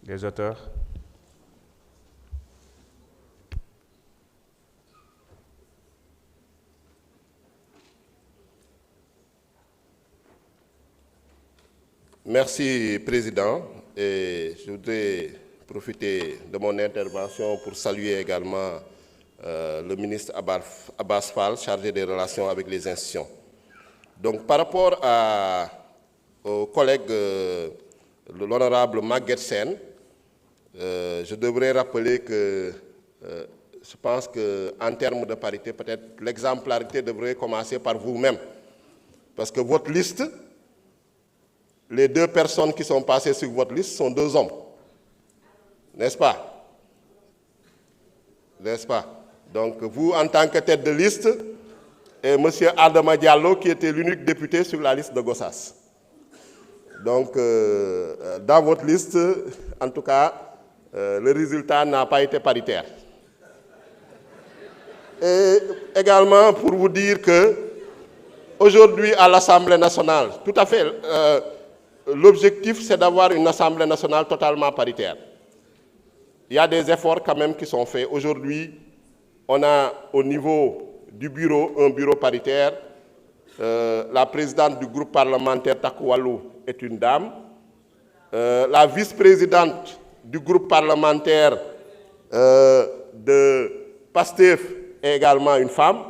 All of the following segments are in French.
Les auteurs. Merci, Président. Et je voudrais profiter de mon intervention pour saluer également le ministre Abbas Fall, chargé des relations avec les institutions. Donc, par rapport au collègue, l'honorable Maguette Sène, je devrais rappeler que je pense qu'en termes de parité, peut-être l'exemplarité devrait commencer par vous-même. Parce que votre liste, les 2 personnes qui sont passées sur votre liste sont 2 hommes. N'est-ce pas? N'est-ce pas? Donc vous, en tant que tête de liste, et M. Adama Diallo, qui était l'unique député sur la liste de Gossas. Donc, dans votre liste, en tout cas, le résultat n'a pas été paritaire. Et également pour vous dire que aujourd'hui à l'Assemblée nationale, tout à fait, l'objectif c'est d'avoir une Assemblée nationale totalement paritaire. Il y a des efforts quand même qui sont faits. Aujourd'hui, on a au niveau du bureau, un bureau paritaire. La présidente du groupe parlementaire Takoualou est une dame. La vice-présidente du groupe parlementaire de PASTEF est également une femme.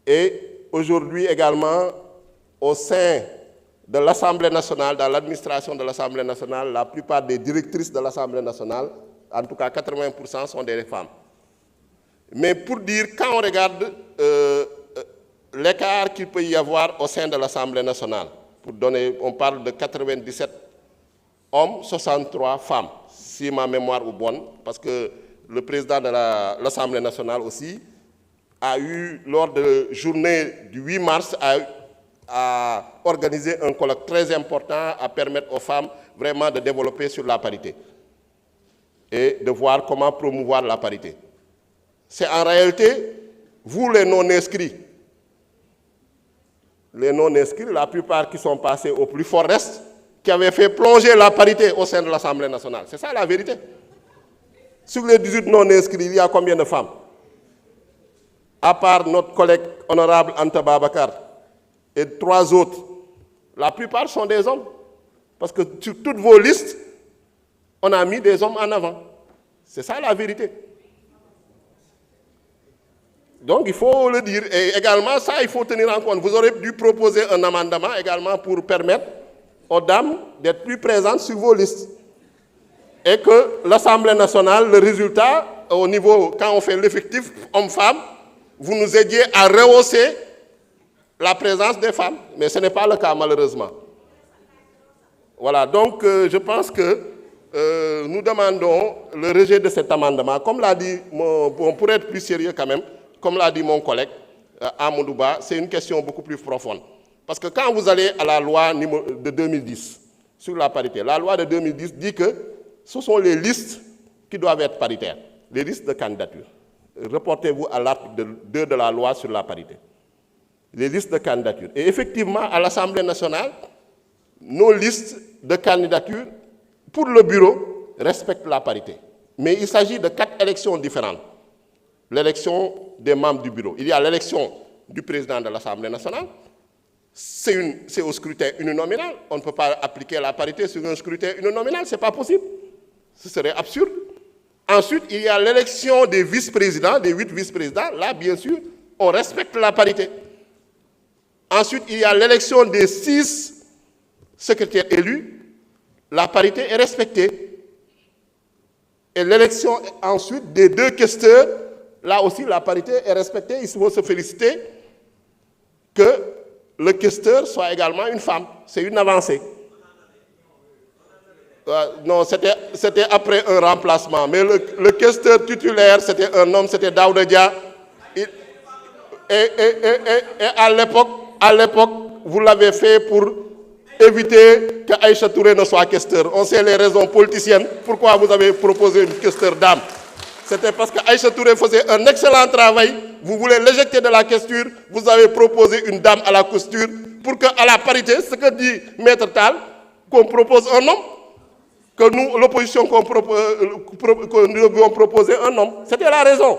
Et aujourd'hui également, au sein de l'Assemblée nationale, dans l'administration de l'Assemblée nationale, la plupart des directrices de l'Assemblée nationale, en tout cas 80%, sont des femmes. Mais pour dire, quand on regarde l'écart qu'il peut y avoir au sein de l'Assemblée nationale, pour donner, on parle de 97 hommes, 63 femmes, si ma mémoire est bonne, parce que le président de l'Assemblée nationale aussi a eu, lors de la journée du 8 mars, a organisé un colloque très important à permettre aux femmes vraiment de développer sur la parité et de voir comment promouvoir la parité. C'est en réalité, vous les non-inscrits, la plupart qui sont passés au plus fort reste, qui avaient fait plonger la parité au sein de l'Assemblée nationale. C'est ça la vérité. Sur les 18 non-inscrits, il y a combien de femmes? À part notre collègue honorable Anta Babakar et 3 autres, la plupart sont des hommes. Parce que sur toutes vos listes, on a mis des hommes en avant. C'est ça la vérité. Donc il faut le dire. Et également, ça, il faut tenir en compte. Vous aurez dû proposer un amendement également pour permettre aux dames d'être plus présentes sur vos listes. Et que l'Assemblée nationale, le résultat, au niveau, quand on fait l'effectif homme-femme, vous nous aidiez à rehausser la présence des femmes. Mais ce n'est pas le cas, malheureusement. Voilà, donc je pense que nous demandons le rejet de cet amendement. Comme l'a dit, pour être plus sérieux quand même, comme l'a dit mon collègue Amoudouba, c'est une question beaucoup plus profonde. Parce que quand vous allez à la loi de 2010 sur la parité, la loi de 2010 dit que ce sont les listes qui doivent être paritaires, les listes de candidature. Reportez-vous à l'article 2 de la loi sur la parité. Les listes de candidature. Et effectivement, à l'Assemblée nationale, nos listes de candidature pour le bureau respectent la parité. Mais il s'agit de 4 élections différentes. L'élection des membres du bureau. Il y a l'élection du président de l'Assemblée nationale. C'est au scrutin uninominal. On ne peut pas appliquer la parité sur un scrutin uninominal. Ce n'est pas possible. Ce serait absurde. Ensuite, il y a l'élection des vice-présidents, des 8 vice-présidents. Là, bien sûr, on respecte la parité. Ensuite, il y a l'élection des 6 secrétaires élus. La parité est respectée. Et l'élection ensuite des 2 questeurs, là aussi la parité est respectée. Il faut se féliciter que le questeur soit également une femme. C'est une avancée. Non, c'était après un remplacement. Mais le questeur titulaire, c'était un homme, c'était Daouda Dia. Et à l'époque, vous l'avez fait pour éviter que Aïcha Touré ne soit questeur. On sait les raisons politiciennes. Pourquoi vous avez proposé une questeur dame? C'était parce que Aïcha Touré faisait un excellent travail. Vous voulez l'éjecter de la questure. Vous avez proposé une dame à la costure pour qu'à la parité, ce que dit Maître Tal, qu'on propose un homme. que nous, l'opposition, que nous devions proposer un homme. C'était la raison.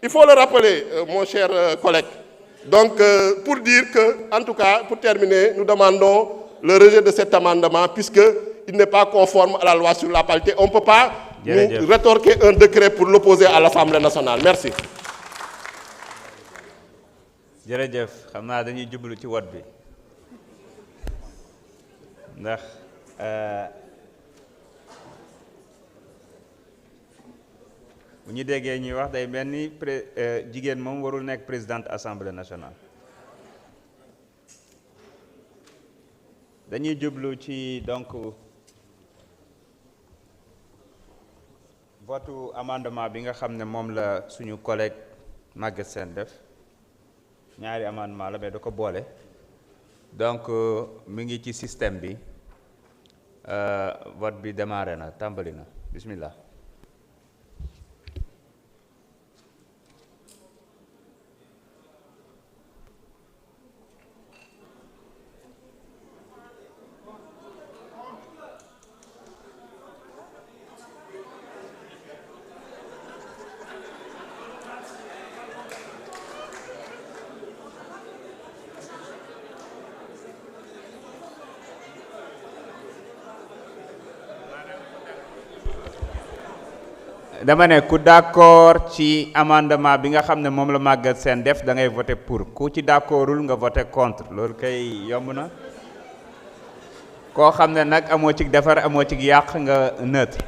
Il faut le rappeler, mon cher collègue. Donc, pour dire que, en tout cas, pour terminer, nous demandons le rejet de cet amendement puisqu'il n'est pas conforme à la loi sur la parité. On ne peut pas nous rétorquer un décret pour l'opposer à l'Assemblée nationale. Merci. jërëjëf xam naa dañuy jublu ci vote bi ndax bu ñu déggee ñuy wax day mel ni jigéen moom warul nekk présidente assemblée nationale dañuy jublu ci donc votu amendement bi nga xam ne moom la suñu collègue Maguette Sène def ñaari amendement la mais da ko boole donc mi ngi ci système bi vote bi démarré na tàmbali na bismillah dama ne ku d'accord ci amendement bi nga xam ne moom la Maguette Sène def da ngay voter pour ku ci d'accordul nga voter contre loolu kay yomb na koo xam ne nag amoo ci defar amoo ci yàq nga neutre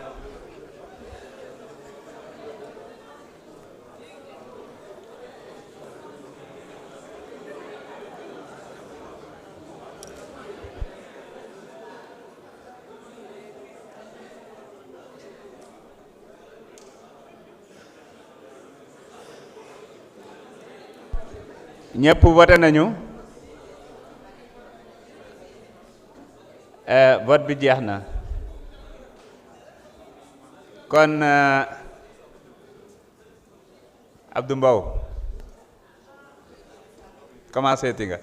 ñëpp voté nañu vote bi jeex na kon Abdou Mbow commencé ti nga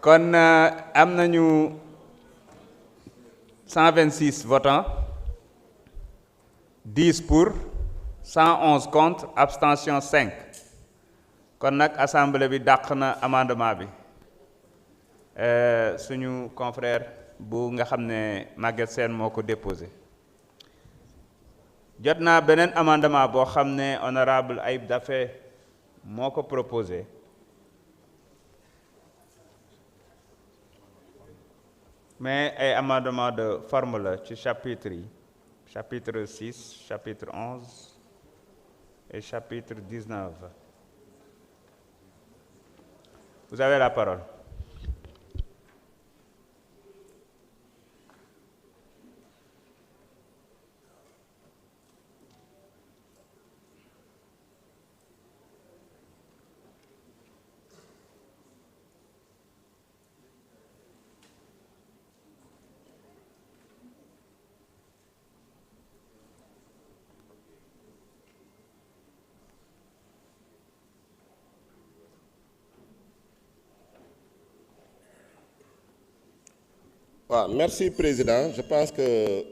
kon am nañu 126 votants 10 pour 111 contre abstention 5 kon nag assemblée bi dàq na amendement bi suñu confrère bu nga xam ne Maguette Sène moo ko déposé jot naa beneen amendement boo xam ne honorable Ayib Daffé moo ko proposé mais ay amendement de forme la ci chapitre yi chapitre 6 chapitre 11 et chapitre 19. Vous avez la parole. Merci, Président. Je pense que